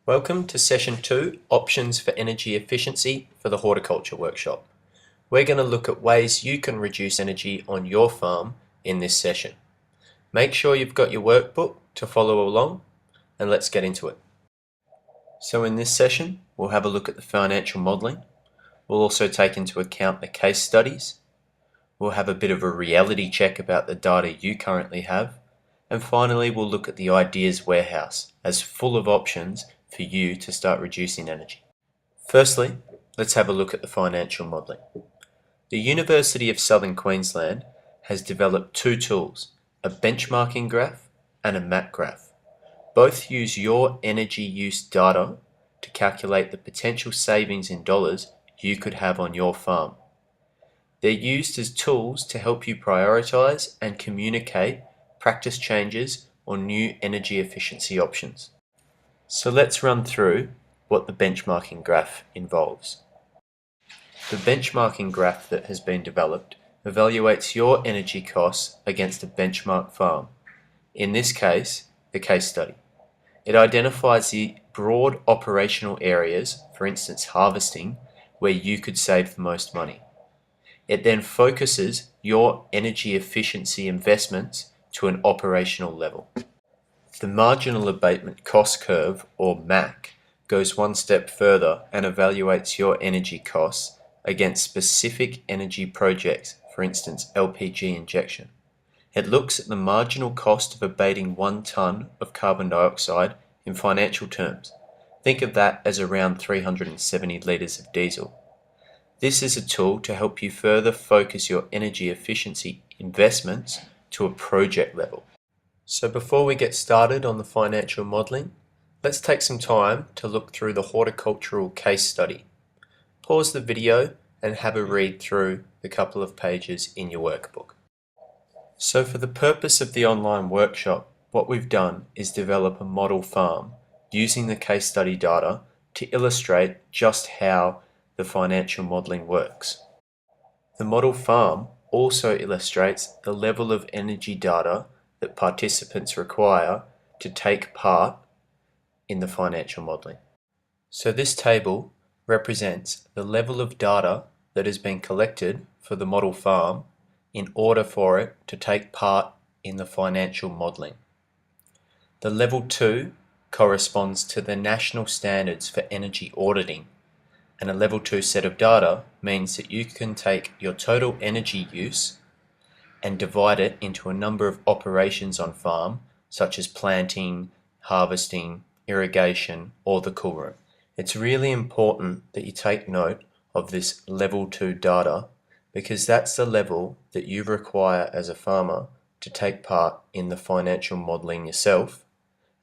Welcome to Session 2, Options for Energy Efficiency for the Horticulture Workshop. We're going to look at ways you can reduce energy on your farm in this session. Make sure you've got your workbook to follow along, and let's get into it. So in this session, we'll have a look at the financial modelling. We'll also take into account the case studies. We'll have a bit of a reality check about the data you currently have. And finally, we'll look at the ideas warehouse as full of options for you to start reducing energy. Firstly, let's have a look at the financial modelling. The University of Southern Queensland has developed two tools, a benchmarking graph and a MAC graph. Both use your energy use data to calculate the potential savings in dollars you could have on your farm. They're used as tools to help you prioritise and communicate practice changes or new energy efficiency options. So let's run through what the benchmarking graph involves. The benchmarking graph that has been developed evaluates your energy costs against a benchmark farm, in this case, the case study. It identifies the broad operational areas, for instance harvesting, where you could save the most money. It then focuses your energy efficiency investments to an operational level. The marginal abatement cost curve, or MAC, goes one step further and evaluates your energy costs against specific energy projects, for instance LPG injection. It looks at the marginal cost of abating 1 tonne of carbon dioxide in financial terms. Think of that as around 370 litres of diesel. This is a tool to help you further focus your energy efficiency investments to a project level. So before we get started on the financial modelling, let's take some time to look through the horticultural case study. Pause the video and have a read through the couple of pages in your workbook. So for the purpose of the online workshop, what we've done is develop a model farm using the case study data to illustrate just how the financial modelling works. The model farm also illustrates the level of energy data that participants require to take part in the financial modelling. So this table represents the level of data that has been collected for the model farm in order for it to take part in the financial modelling. The level 2 corresponds to the national standards for energy auditing, and a level 2 set of data means that you can take your total energy use and divide it into a number of operations on farm, such as planting, harvesting, irrigation, or the cool room. It's really important that you take note of this level 2 data because that's the level that you require as a farmer to take part in the financial modelling yourself,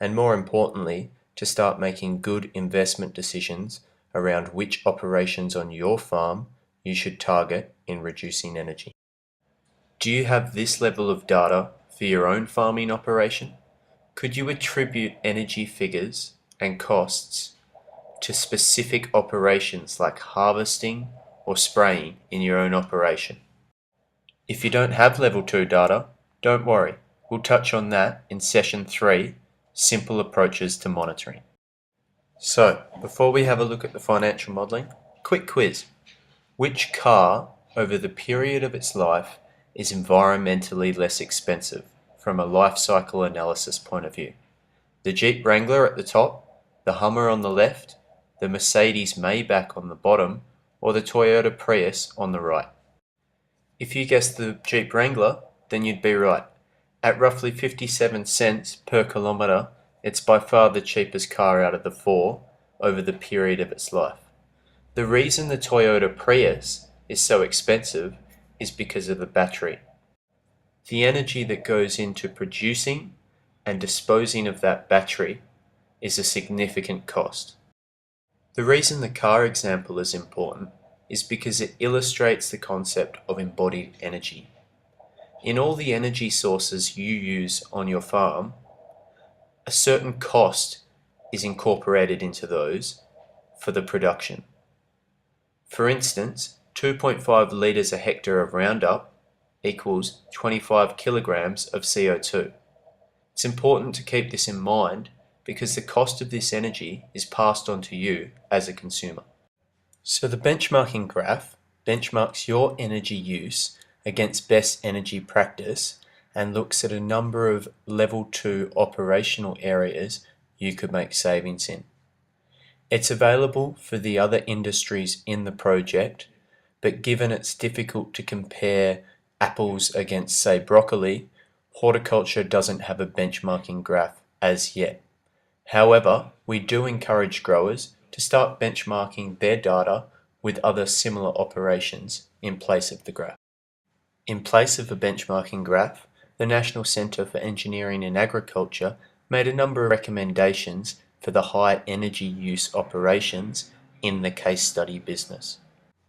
and more importantly, to start making good investment decisions around which operations on your farm you should target in reducing energy. Do you have this level of data for your own farming operation? Could you attribute energy figures and costs to specific operations like harvesting or spraying in your own operation? If you don't have level 2 data, don't worry. We'll touch on that in session 3, simple approaches to monitoring. So, before we have a look at the financial modelling, quick quiz. Which car over the period of its life is environmentally less expensive from a life cycle analysis point of view? The Jeep Wrangler at the top, the Hummer on the left, the Mercedes Maybach on the bottom, or the Toyota Prius on the right? If you guessed the Jeep Wrangler, then you'd be right. At roughly 57 cents per kilometre, it's by far the cheapest car out of the 4 over the period of its life. The reason the Toyota Prius is so expensive is because of the battery. The energy that goes into producing and disposing of that battery is a significant cost. The reason the car example is important is because it illustrates the concept of embodied energy. In all the energy sources you use on your farm, a certain cost is incorporated into those for the production. For instance, 2.5 litres a hectare of Roundup equals 25 kilograms of CO2. It's important to keep this in mind because the cost of this energy is passed on to you as a consumer. So the benchmarking graph benchmarks your energy use against best energy practice and looks at a number of level 2 operational areas you could make savings in. It's available for the other industries in the project, but given it's difficult to compare apples against, say, broccoli, horticulture doesn't have a benchmarking graph as yet. However, we do encourage growers to start benchmarking their data with other similar operations in place of the graph. In place of a benchmarking graph, the National Centre for Engineering and Agriculture made a number of recommendations for the high energy use operations in the case study business.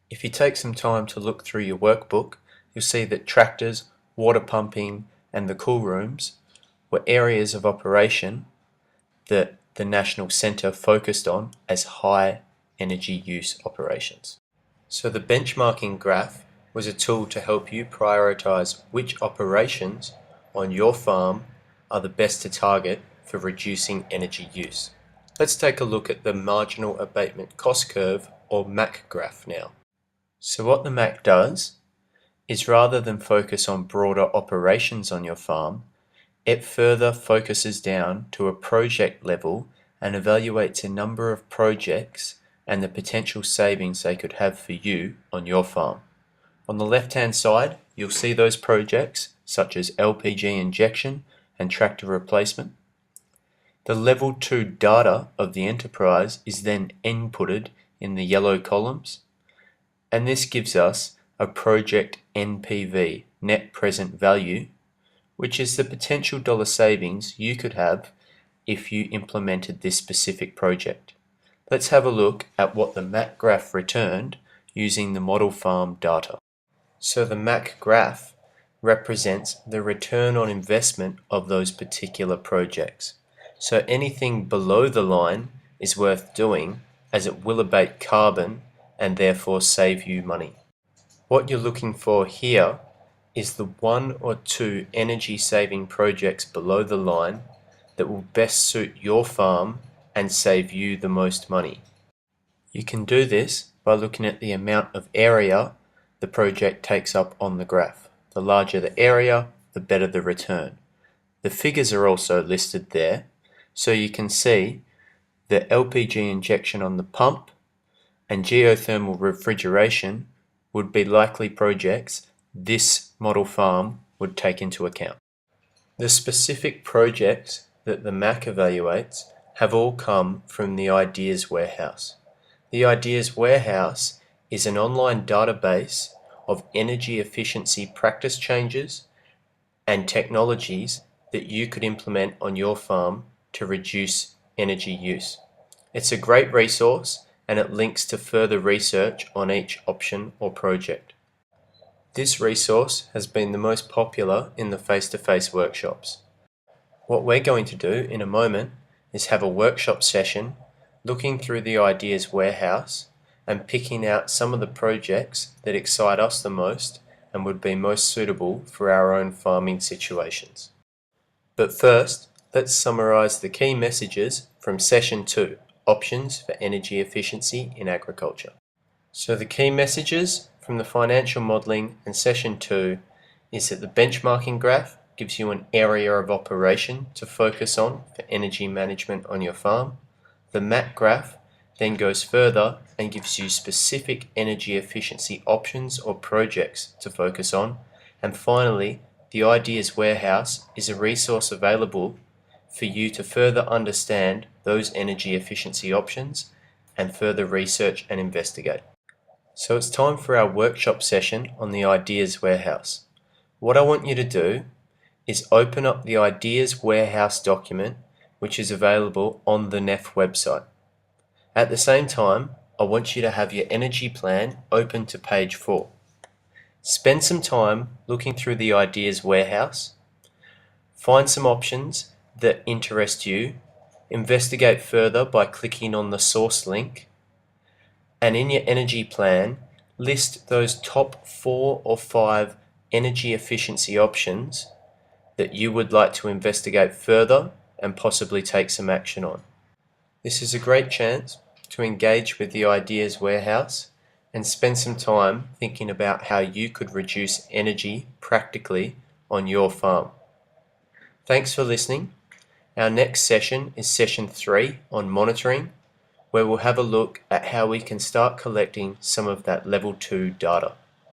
If you take some time to look through your workbook, you'll see that tractors, water pumping, and the cool rooms were areas of operation that the National Centre focused on as high energy use operations. So the benchmarking graph was a tool to help you prioritize which operations on your farm are the best to target for reducing energy use. Let's take a look at the marginal abatement cost curve, or MAC graph now. So what the MAC does is, rather than focus on broader operations on your farm, it further focuses down to a project level and evaluates a number of projects and the potential savings they could have for you on your farm. On the left-hand side, you'll see those projects such as LPG injection and tractor replacement. The level 2 data of the enterprise is then inputted in the yellow columns, and this gives us a project NPV, net present value, which is the potential dollar savings you could have if you implemented this specific project. Let's have a look at what the MAC graph returned using the model farm data. So the MAC graph represents the return on investment of those particular projects. So anything below the line is worth doing, as it will abate carbon and therefore save you money. What you're looking for here is the 1 or 2 energy saving projects below the line that will best suit your farm and save you the most money. You can do this by looking at the amount of area the project takes up on the graph. The larger the area, the better the return. The figures are also listed there, so you can see the LPG injection on the pump and geothermal refrigeration would be likely projects this model farm would take into account. The specific projects that the MAC evaluates have all come from the Ideas Warehouse. The Ideas Warehouse is an online database of energy efficiency practice changes and technologies that you could implement on your farm to reduce energy use. It's a great resource, and it links to further research on each option or project. This resource has been the most popular in the face-to-face workshops. What we're going to do in a moment is have a workshop session looking through the Ideas Warehouse and picking out some of the projects that excite us the most and would be most suitable for our own farming situations. But first, let's summarize the key messages from Session 2, Options for Energy Efficiency in Agriculture. So the key messages from the financial modelling and Session 2 is that the benchmarking graph gives you an area of operation to focus on for energy management on your farm. The MAC graph then goes further and gives you specific energy efficiency options or projects to focus on. And finally, the Ideas Warehouse is a resource available for you to further understand those energy efficiency options and further research and investigate. So it's time for our workshop session on the Ideas Warehouse. What I want you to do is open up the Ideas Warehouse document, which is available on the NEFF website. At the same time, I want you to have your energy plan open to page 4. Spend some time looking through the Ideas Warehouse, find some options that interest you, investigate further by clicking on the source link, and in your energy plan, list those top 4 or 5 energy efficiency options that you would like to investigate further and possibly take some action on. This is a great chance to engage with the Ideas Warehouse and spend some time thinking about how you could reduce energy practically on your farm. Thanks for listening. Our next session is session 3 on monitoring, where we'll have a look at how we can start collecting some of that level 2 data.